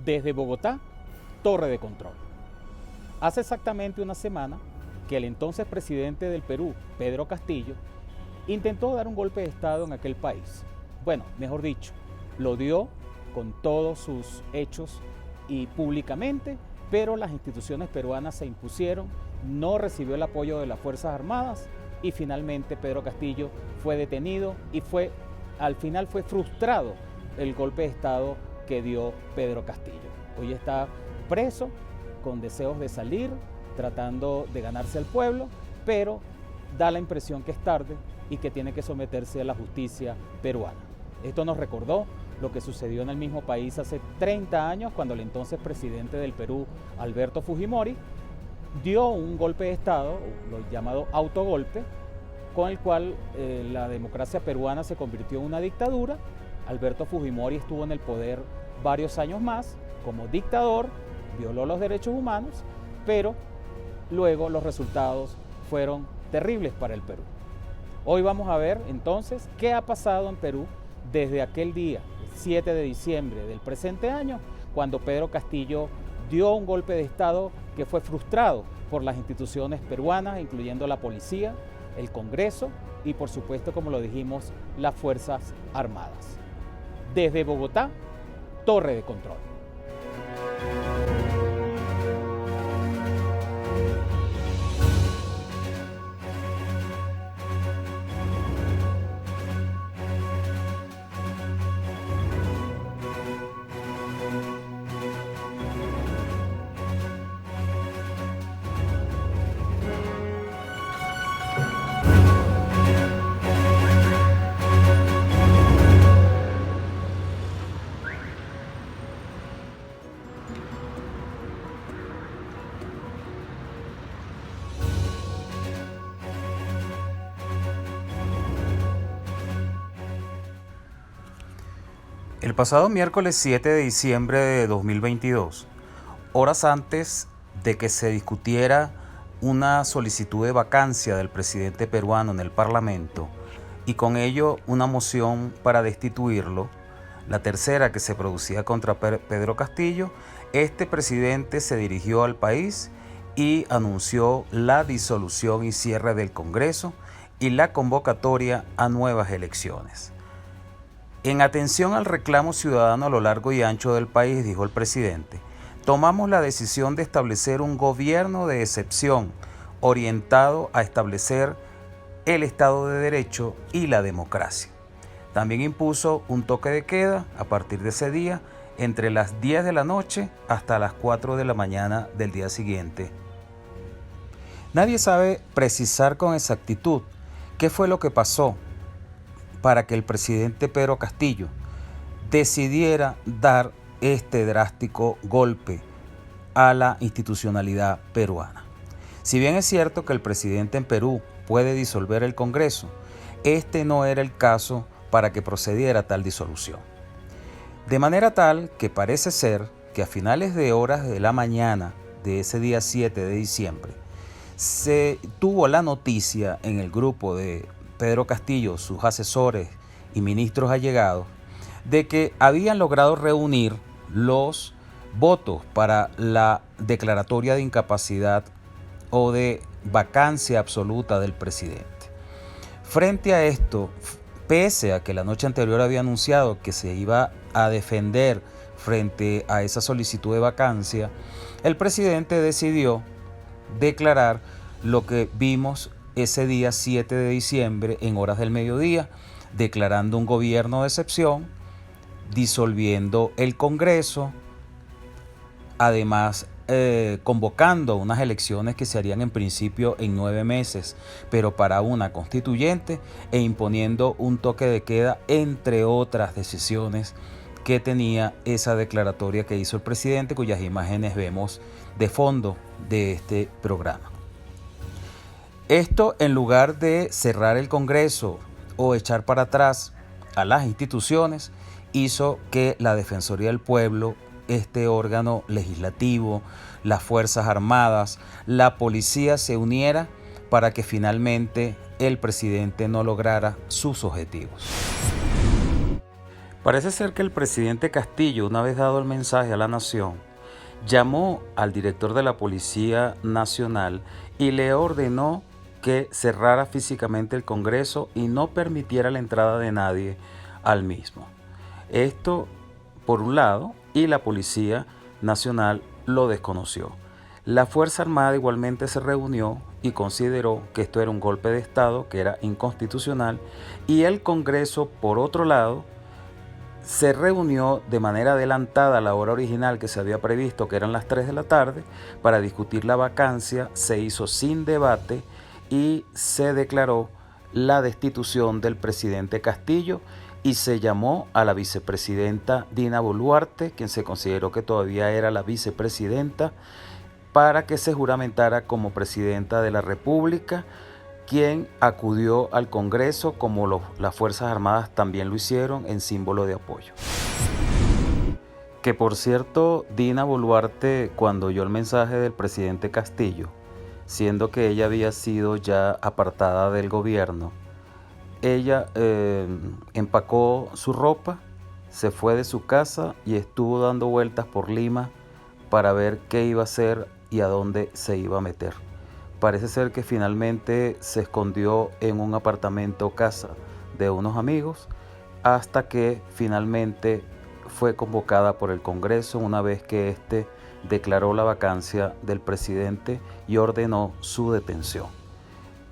Desde Bogotá, Torre de Control. Hace exactamente una semana que el entonces presidente del Perú, Pedro Castillo, intentó dar un golpe de Estado en aquel país. Bueno, mejor dicho, lo dio con todos sus hechos y públicamente, pero las instituciones peruanas se impusieron, no recibió el apoyo de las Fuerzas Armadas y finalmente Pedro Castillo fue detenido y al final fue frustrado el golpe de Estado que dio Pedro Castillo. Hoy está preso con deseos de salir, tratando de ganarse al pueblo, pero da la impresión que es tarde y que tiene que someterse a la justicia peruana. Esto nos recordó lo que sucedió en el mismo país hace 30 años cuando el entonces presidente del Perú, Alberto Fujimori, dio un golpe de Estado, lo llamado autogolpe, con el cual la democracia peruana se convirtió en una dictadura. Alberto Fujimori estuvo en el poder varios años más como dictador, violó los derechos humanos, pero luego los resultados fueron terribles para el Perú. Hoy vamos a ver entonces qué ha pasado en Perú desde aquel día, 7 de diciembre del presente año, cuando Pedro Castillo dio un golpe de Estado que fue frustrado por las instituciones peruanas, incluyendo la policía, el Congreso y, por supuesto, como lo dijimos, las Fuerzas Armadas. Desde Bogotá, Torre de Control. El pasado miércoles 7 de diciembre de 2022, horas antes de que se discutiera una solicitud de vacancia del presidente peruano en el Parlamento y con ello una moción para destituirlo, la tercera que se producía contra Pedro Castillo, este presidente se dirigió al país y anunció la disolución y cierre del Congreso y la convocatoria a nuevas elecciones. En atención al reclamo ciudadano a lo largo y ancho del país, dijo el presidente, tomamos la decisión de establecer un gobierno de excepción orientado a establecer el Estado de Derecho y la democracia. También impuso un toque de queda a partir de ese día entre las 10 de la noche hasta las 4 de la mañana del día siguiente. Nadie sabe precisar con exactitud qué fue lo que pasó para que el presidente Pedro Castillo decidiera dar este drástico golpe a la institucionalidad peruana. Si bien es cierto que el presidente en Perú puede disolver el Congreso, este no era el caso para que procediera tal disolución. De manera tal que parece ser que a finales de horas de la mañana de ese día 7 de diciembre, se tuvo la noticia en el grupo de Pedro Castillo, sus asesores y ministros allegados, de que habían logrado reunir los votos para la declaratoria de incapacidad o de vacancia absoluta del presidente. Frente a esto, pese a que la noche anterior había anunciado que se iba a defender frente a esa solicitud de vacancia, el presidente decidió declarar lo que vimos ese día 7 de diciembre en horas del mediodía, declarando un gobierno de excepción, disolviendo el Congreso, además convocando unas elecciones que se harían en principio en 9 meses, pero para una constituyente, e imponiendo un toque de queda, entre otras decisiones que tenía esa declaratoria que hizo el presidente, cuyas imágenes vemos de fondo de este programa. Esto, en lugar de cerrar el Congreso o echar para atrás a las instituciones, hizo que la Defensoría del Pueblo, este órgano legislativo, las Fuerzas Armadas, la policía se uniera para que finalmente el presidente no lograra sus objetivos. Parece ser que el presidente Castillo, una vez dado el mensaje a la nación, llamó al director de la Policía Nacional y le ordenó que cerrara físicamente el Congreso y no permitiera la entrada de nadie al mismo. Esto por un lado, y la Policía Nacional lo desconoció. La Fuerza Armada igualmente se reunió y consideró que esto era un golpe de Estado, que era inconstitucional, y el Congreso, por otro lado, se reunió de manera adelantada a la hora original que se había previsto, que eran las 3 de la tarde, para discutir la vacancia. Se hizo sin debate y se declaró la destitución del presidente Castillo y se llamó a la vicepresidenta Dina Boluarte, quien se consideró que todavía era la vicepresidenta, para que se juramentara como presidenta de la República, quien acudió al Congreso, como las Fuerzas Armadas también lo hicieron, en símbolo de apoyo. Que por cierto, Dina Boluarte, cuando oyó el mensaje del presidente Castillo, siendo que ella había sido ya apartada del gobierno, ella empacó su ropa, se fue de su casa y estuvo dando vueltas por Lima para ver qué iba a hacer y a dónde se iba a meter. Parece ser que finalmente se escondió en un apartamento o casa de unos amigos hasta que finalmente fue convocada por el Congreso una vez que éste declaró la vacancia del presidente y ordenó su detención.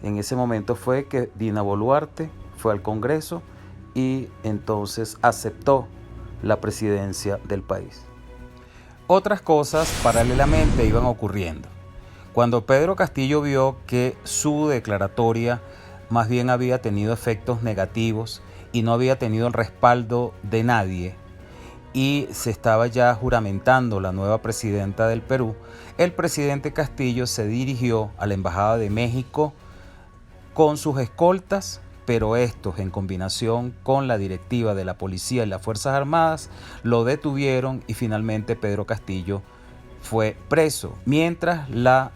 En ese momento fue que Dina Boluarte fue al Congreso y entonces aceptó la presidencia del país. Otras cosas paralelamente iban ocurriendo. Cuando Pedro Castillo vio que su declaratoria más bien había tenido efectos negativos y no había tenido el respaldo de nadie, y se estaba ya juramentando la nueva presidenta del Perú, el presidente Castillo se dirigió a la Embajada de México con sus escoltas, pero estos, en combinación con la directiva de la policía y las Fuerzas Armadas, lo detuvieron y finalmente Pedro Castillo fue preso, mientras la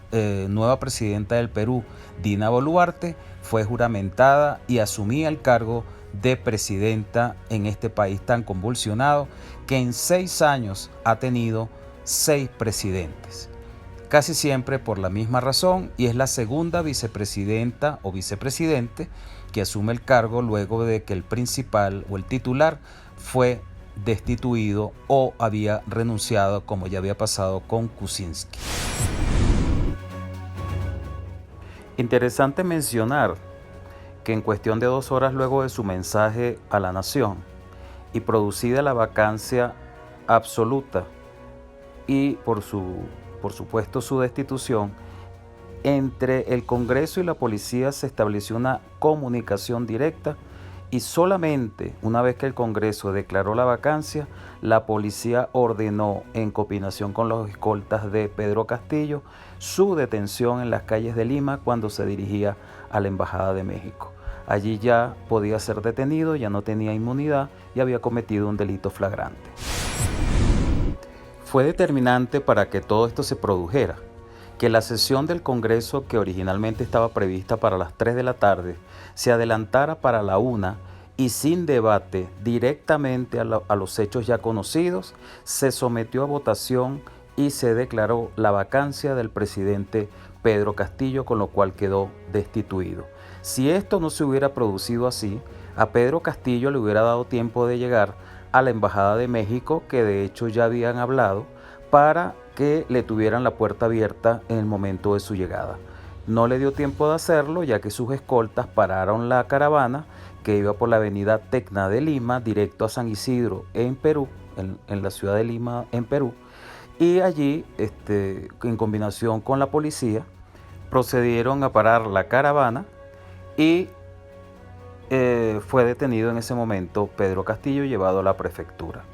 nueva presidenta del Perú, Dina Boluarte, fue juramentada y asumía el cargo de presidenta en este país tan convulsionado que en 6 años ha tenido 6 presidentes. Casi siempre por la misma razón, y es la segunda vicepresidenta o vicepresidente que asume el cargo luego de que el principal o el titular fue destituido o había renunciado, como ya había pasado con Kuczynski. Interesante mencionar que en cuestión de 2 horas luego de su mensaje a la nación y producida la vacancia absoluta y por supuesto su destitución, entre el Congreso y la policía se estableció una comunicación directa y solamente una vez que el Congreso declaró la vacancia, la policía ordenó, en combinación con los escoltas de Pedro Castillo, su detención en las calles de Lima cuando se dirigía a la Embajada de México. Allí ya podía ser detenido, ya no tenía inmunidad y había cometido un delito flagrante. Fue determinante para que todo esto se produjera que la sesión del Congreso, que originalmente estaba prevista para las 3 de la tarde, se adelantara para la 1 y sin debate, directamente a los hechos ya conocidos, se sometió a votación y se declaró la vacancia del presidente Pedro Castillo, con lo cual quedó destituido. Si esto no se hubiera producido así, a Pedro Castillo le hubiera dado tiempo de llegar a la Embajada de México, que de hecho ya habían hablado, para que le tuvieran la puerta abierta en el momento de su llegada. No le dio tiempo de hacerlo, ya que sus escoltas pararon la caravana que iba por la avenida Tecna de Lima, directo a San Isidro en Perú, en la ciudad de Lima en Perú, y allí, en combinación con la policía, procedieron a parar la caravana y fue detenido en ese momento Pedro Castillo, llevado a la prefectura.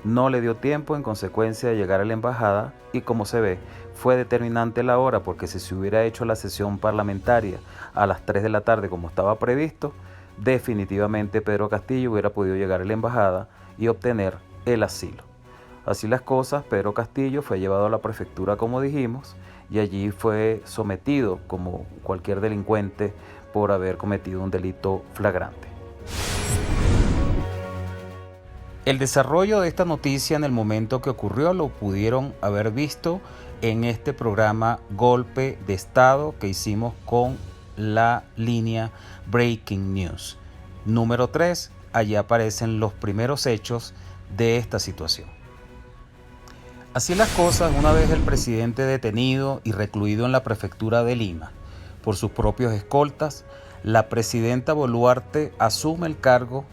No le dio tiempo, en consecuencia, de llegar a la embajada y, como se ve, fue determinante la hora, porque si se hubiera hecho la sesión parlamentaria a las 3 de la tarde como estaba previsto, definitivamente Pedro Castillo hubiera podido llegar a la embajada y obtener el asilo. Así las cosas, Pedro Castillo fue llevado a la prefectura, como dijimos, y allí fue sometido como cualquier delincuente por haber cometido un delito flagrante. El desarrollo de esta noticia en el momento que ocurrió lo pudieron haber visto en este programa Golpe de Estado que hicimos con la línea Breaking News. Número 3, allí aparecen los primeros hechos de esta situación. Así las cosas, una vez el presidente detenido y recluido en la prefectura de Lima por sus propios escoltas, la presidenta Boluarte asume el cargo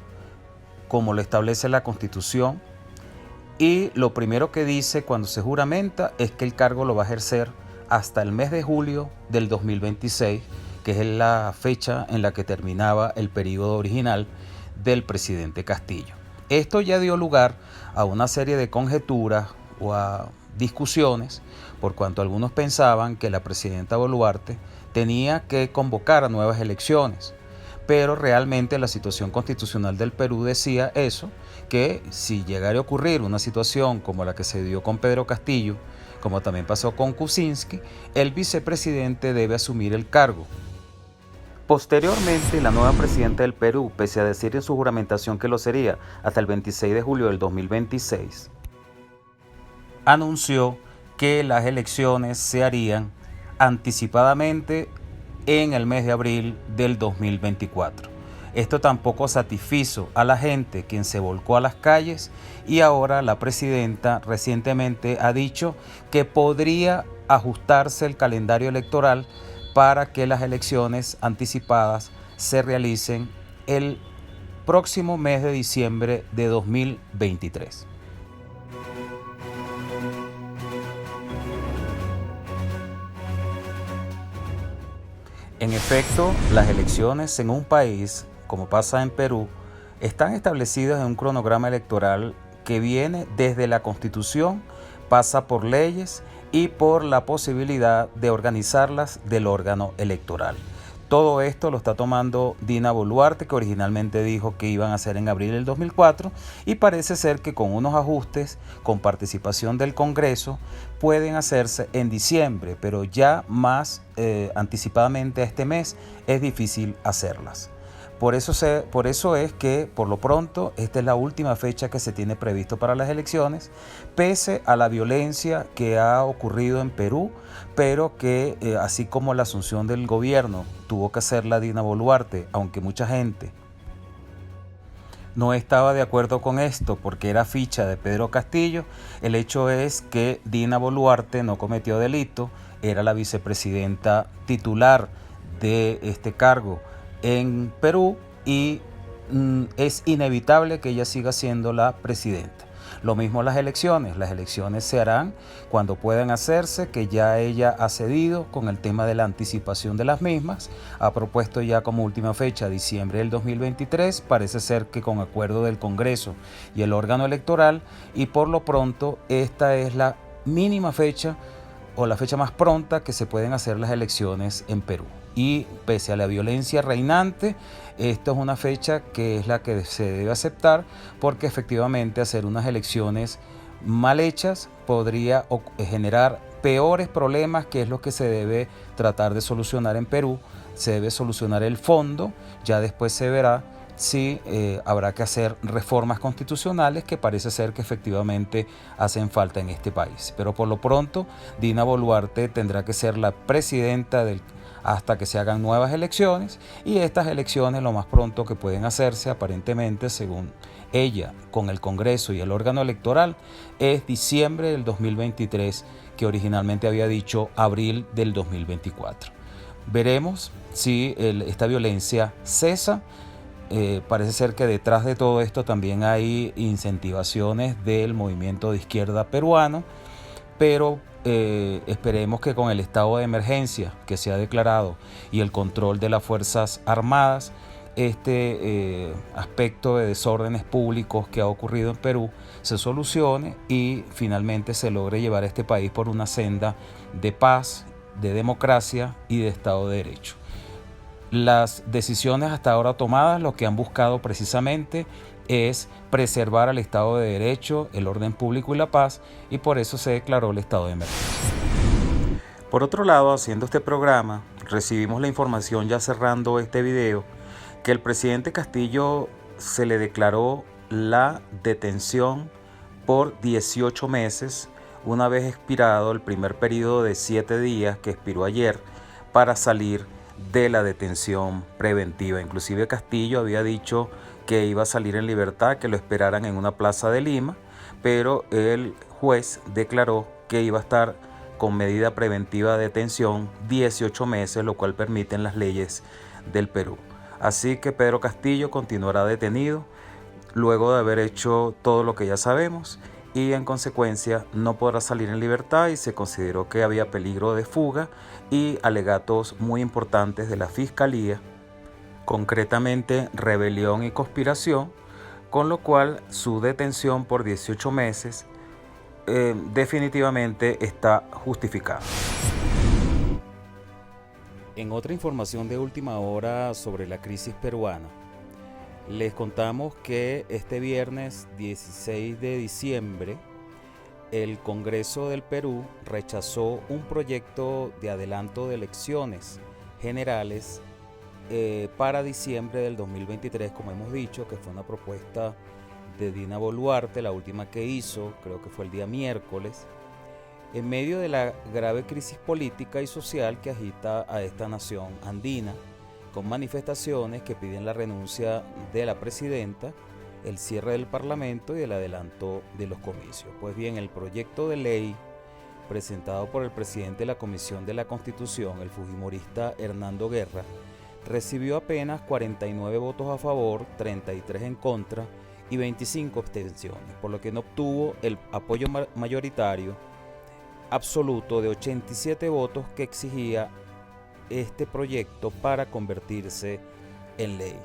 como lo establece la Constitución, y lo primero que dice cuando se juramenta es que el cargo lo va a ejercer hasta el mes de julio del 2026, que es la fecha en la que terminaba el periodo original del presidente Castillo. Esto ya dio lugar a una serie de conjeturas o a discusiones, por cuanto algunos pensaban que la presidenta Boluarte tenía que convocar a nuevas elecciones. Pero realmente la situación constitucional del Perú decía eso, que si llegara a ocurrir una situación como la que se dio con Pedro Castillo, como también pasó con Kuczynski, el vicepresidente debe asumir el cargo. Posteriormente, la nueva presidenta del Perú, pese a decir en su juramentación que lo sería hasta el 26 de julio del 2026, anunció que las elecciones se harían anticipadamente en el mes de abril del 2024. Esto tampoco satisfizo a la gente, quien se volcó a las calles, y ahora la presidenta recientemente ha dicho que podría ajustarse el calendario electoral para que las elecciones anticipadas se realicen el próximo mes de diciembre de 2023. En efecto, las elecciones en un país, como pasa en Perú, están establecidas en un cronograma electoral que viene desde la Constitución, pasa por leyes y por la posibilidad de organizarlas del órgano electoral. Todo esto lo está tomando Dina Boluarte, que originalmente dijo que iban a hacer en abril del 2004, y parece ser que con unos ajustes, con participación del Congreso, pueden hacerse en diciembre, pero ya más anticipadamente a este mes es difícil hacerlas. Por eso es que, por lo pronto, esta es la última fecha que se tiene previsto para las elecciones, pese a la violencia que ha ocurrido en Perú, pero que, así como la asunción del gobierno tuvo que hacerla Dina Boluarte, aunque mucha gente no estaba de acuerdo con esto porque era ficha de Pedro Castillo, el hecho es que Dina Boluarte no cometió delito, era la vicepresidenta titular de este cargo en Perú y es inevitable que ella siga siendo la presidenta. Lo mismo las elecciones se harán cuando puedan hacerse, que ya ella ha cedido con el tema de la anticipación de las mismas, ha propuesto ya como última fecha diciembre del 2023, parece ser que con acuerdo del Congreso y el órgano electoral, y por lo pronto esta es la mínima fecha o la fecha más pronta que se pueden hacer las elecciones en Perú. Y pese a la violencia reinante, esto es una fecha que es la que se debe aceptar, porque efectivamente hacer unas elecciones mal hechas podría generar peores problemas, que es lo que se debe tratar de solucionar en Perú. Se debe solucionar el fondo, ya después se verá si habrá que hacer reformas constitucionales, que parece ser que efectivamente hacen falta en este país. Pero por lo pronto, Dina Boluarte tendrá que ser la presidenta hasta que se hagan nuevas elecciones, y estas elecciones lo más pronto que pueden hacerse, aparentemente, según ella, con el Congreso y el órgano electoral, es diciembre del 2023, que originalmente había dicho abril del 2024. Veremos si esta violencia cesa. Parece ser que detrás de todo esto también hay incentivaciones del movimiento de izquierda peruano, pero esperemos que con el estado de emergencia que se ha declarado y el control de las Fuerzas Armadas, este aspecto de desórdenes públicos que ha ocurrido en Perú se solucione y finalmente se logre llevar a este país por una senda de paz, de democracia y de Estado de Derecho. Las decisiones hasta ahora tomadas lo que han buscado precisamente es preservar al Estado de Derecho, el orden público y la paz, y por eso se declaró el estado de emergencia. Por otro lado, haciendo este programa, recibimos la información, ya cerrando este video, que el presidente Castillo se le declaró la detención por 18 meses, una vez expirado el primer periodo de 7 días que expiró ayer para salir de la detención preventiva. Inclusive Castillo había dicho que iba a salir en libertad, que lo esperaran en una plaza de Lima, pero el juez declaró que iba a estar con medida preventiva de detención 18 meses, lo cual permiten las leyes del Perú. Así que Pedro Castillo continuará detenido luego de haber hecho todo lo que ya sabemos y en consecuencia no podrá salir en libertad, y se consideró que había peligro de fuga y alegatos muy importantes de la Fiscalía, concretamente rebelión y conspiración, con lo cual su detención por 18 meses definitivamente está justificada. En otra información de última hora sobre la crisis peruana, les contamos que este viernes 16 de diciembre el Congreso del Perú rechazó un proyecto de adelanto de elecciones generales para diciembre del 2023, como hemos dicho, que fue una propuesta de Dina Boluarte, la última que hizo, creo que fue el día miércoles, en medio de la grave crisis política y social que agita a esta nación andina, con manifestaciones que piden la renuncia de la presidenta, el cierre del Parlamento y el adelanto de los comicios. Pues bien, el proyecto de ley presentado por el presidente de la Comisión de la Constitución, el fujimorista Hernando Guerra, recibió apenas 49 votos a favor, 33 en contra y 25 abstenciones, por lo que no obtuvo el apoyo mayoritario absoluto de 87 votos que exigía este proyecto para convertirse en ley.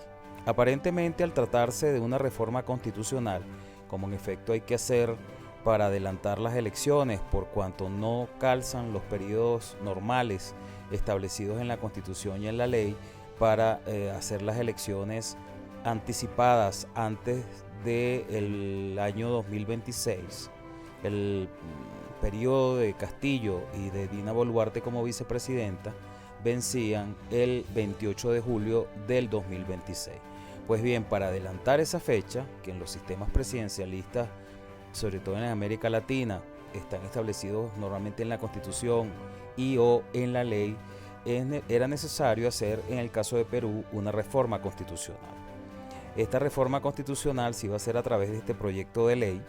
Aparentemente, al tratarse de una reforma constitucional, como en efecto hay que hacer para adelantar las elecciones por cuanto no calzan los periodos normales establecidos en la Constitución y en la ley para hacer las elecciones anticipadas antes del año 2026, el periodo de Castillo y de Dina Boluarte como vicepresidenta vencían el 28 de julio del 2026. Pues bien, para adelantar esa fecha, que en los sistemas presidencialistas, sobre todo en América Latina, están establecidos normalmente en la Constitución y o en la ley, era necesario hacer, en el caso de Perú, una reforma constitucional. Esta reforma constitucional se iba a hacer a través de este proyecto de ley,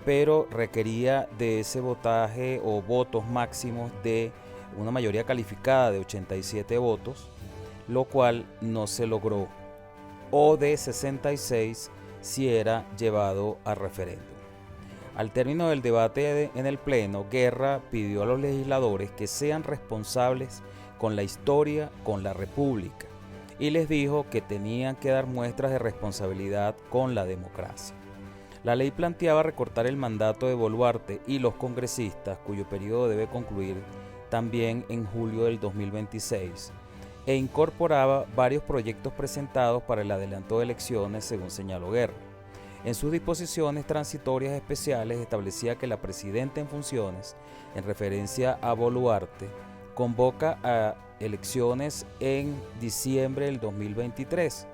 pero requería de ese votaje o votos máximos de una mayoría calificada de 87 votos, lo cual no se logró, o de 66 si era llevado a referéndum. Al término del debate en el Pleno, Guerra pidió a los legisladores que sean responsables con la historia, con la República, y les dijo que tenían que dar muestras de responsabilidad con la democracia. La ley planteaba recortar el mandato de Boluarte y los congresistas, cuyo periodo debe concluir también en julio del 2026, e incorporaba varios proyectos presentados para el adelanto de elecciones, según señaló Guerra. En sus disposiciones transitorias especiales establecía que la presidenta en funciones, en referencia a Boluarte, convoca a elecciones en diciembre del 2023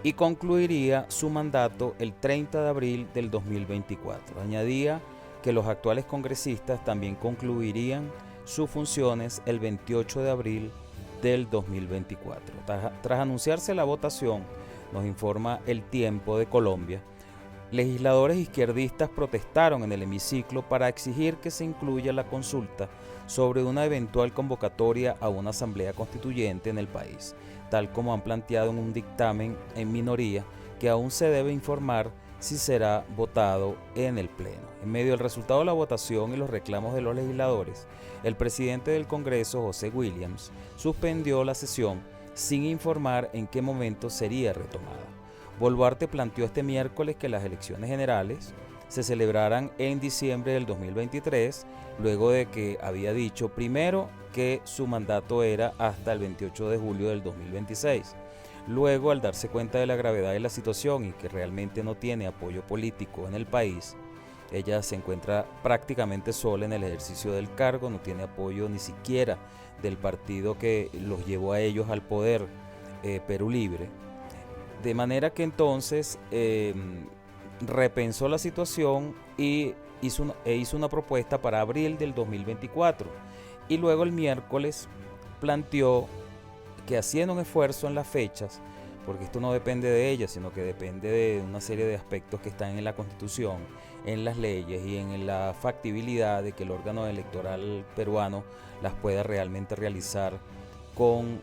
y concluiría su mandato el 30 de abril del 2024. Añadía que los actuales congresistas también concluirían sus funciones el 28 de abril del 2024. Tras anunciarse la votación, nos informa El Tiempo de Colombia, legisladores izquierdistas protestaron en el hemiciclo para exigir que se incluya la consulta sobre una eventual convocatoria a una asamblea constituyente en el país, tal como han planteado en un dictamen en minoría que aún se debe informar si será votado en el Pleno. En medio del resultado de la votación y los reclamos de los legisladores, el presidente del Congreso, José Williams, suspendió la sesión sin informar en qué momento sería retomada. Boluarte planteó este miércoles que las elecciones generales se celebraran en diciembre del 2023, luego de que había dicho primero que su mandato era hasta el 28 de julio del 2026. Luego, al darse cuenta de la gravedad de la situación y que realmente no tiene apoyo político en el país, ella se encuentra prácticamente sola en el ejercicio del cargo, no tiene apoyo ni siquiera del partido que los llevó a ellos al poder, Perú Libre. De manera que entonces repensó la situación y hizo una propuesta para abril del 2024. Y luego el miércoles planteó que haciendo un esfuerzo en las fechas, porque esto no depende de ella, sino que depende de una serie de aspectos que están en la Constitución, en las leyes y en la factibilidad de que el órgano electoral peruano las pueda realmente realizar con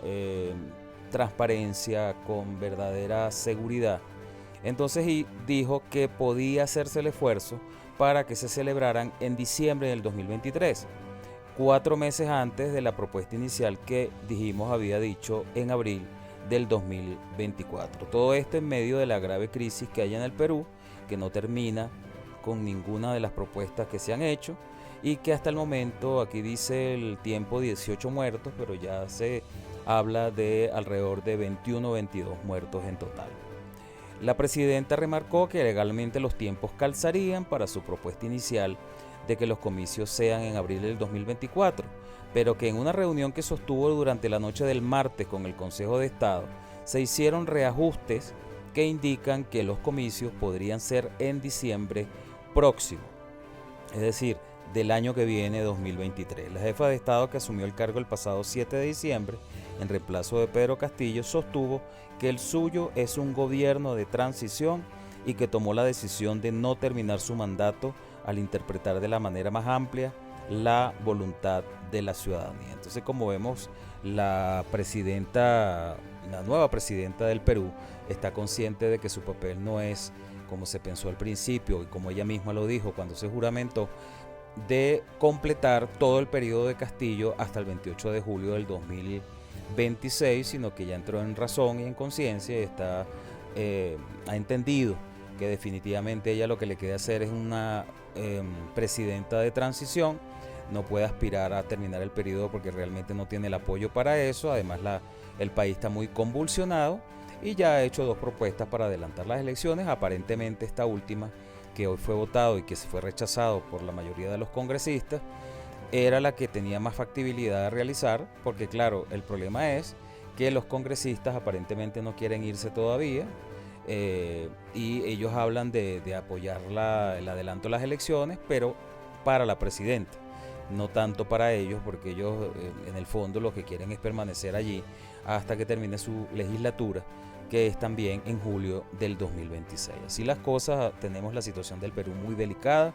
transparencia, con verdadera seguridad. Entonces dijo que podía hacerse el esfuerzo para que se celebraran en diciembre del 2023, 4 meses antes de la propuesta inicial que dijimos había dicho en abril del 2024. Todo esto en medio de la grave crisis que hay en el Perú, que no termina con ninguna de las propuestas que se han hecho y que hasta el momento, aquí dice el tiempo 18 muertos, pero ya se habla de alrededor de 21 o 22 muertos en total. La presidenta remarcó que legalmente los tiempos calzarían para su propuesta inicial de que los comicios sean en abril del 2024, pero que en una reunión que sostuvo durante la noche del martes con el Consejo de Estado, se hicieron reajustes que indican que los comicios podrían ser en diciembre próximo, es decir, del año que viene, 2023. La jefa de Estado, que asumió el cargo el pasado 7 de diciembre, en reemplazo de Pedro Castillo, sostuvo que el suyo es un gobierno de transición y que tomó la decisión de no terminar su mandato al interpretar de la manera más amplia la voluntad de la ciudadanía. Entonces, como vemos, la nueva presidenta del Perú está consciente de que su papel no es, como se pensó al principio y como ella misma lo dijo cuando se juramentó, de completar todo el periodo de Castillo hasta el 28 de julio del 2026, sino que ya entró en razón y en conciencia y ha entendido que definitivamente ella lo que le queda hacer es una presidenta de transición. No puede aspirar a terminar el periodo porque realmente no tiene el apoyo para eso. Además, el país está muy convulsionado y ya ha hecho 2 propuestas para adelantar las elecciones. Aparentemente esta última, que hoy fue votado y que se fue rechazado por la mayoría de los congresistas, era la que tenía más factibilidad de realizar, porque claro, el problema es que los congresistas aparentemente no quieren irse todavía, y ellos hablan de apoyar el adelanto de las elecciones, pero para la presidenta, no tanto para ellos, porque ellos en el fondo lo que quieren es permanecer allí hasta que termine su legislatura, que es también en julio del 2026. Así las cosas, tenemos la situación del Perú muy delicada,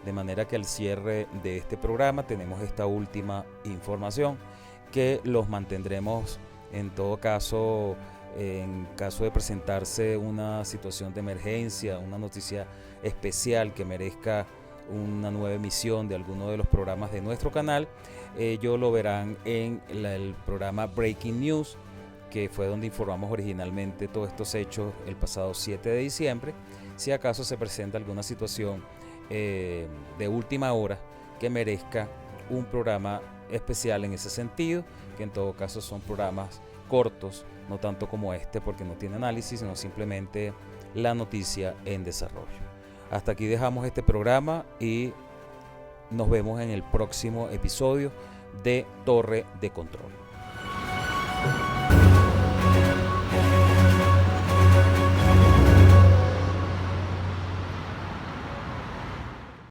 de manera que al cierre de este programa tenemos esta última información que los mantendremos en todo caso, en caso de presentarse una situación de emergencia, una noticia especial que merezca una nueva emisión de alguno de los programas de nuestro canal. Ellos lo verán en el programa Breaking News, que fue donde informamos originalmente todos estos hechos el pasado 7 de diciembre. Si acaso se presenta alguna situación de última hora que merezca un programa especial en ese sentido, que en todo caso son programas cortos, no tanto como este porque no tiene análisis, sino simplemente la noticia en desarrollo. Hasta aquí dejamos este programa y nos vemos en el próximo episodio de Torre de Control.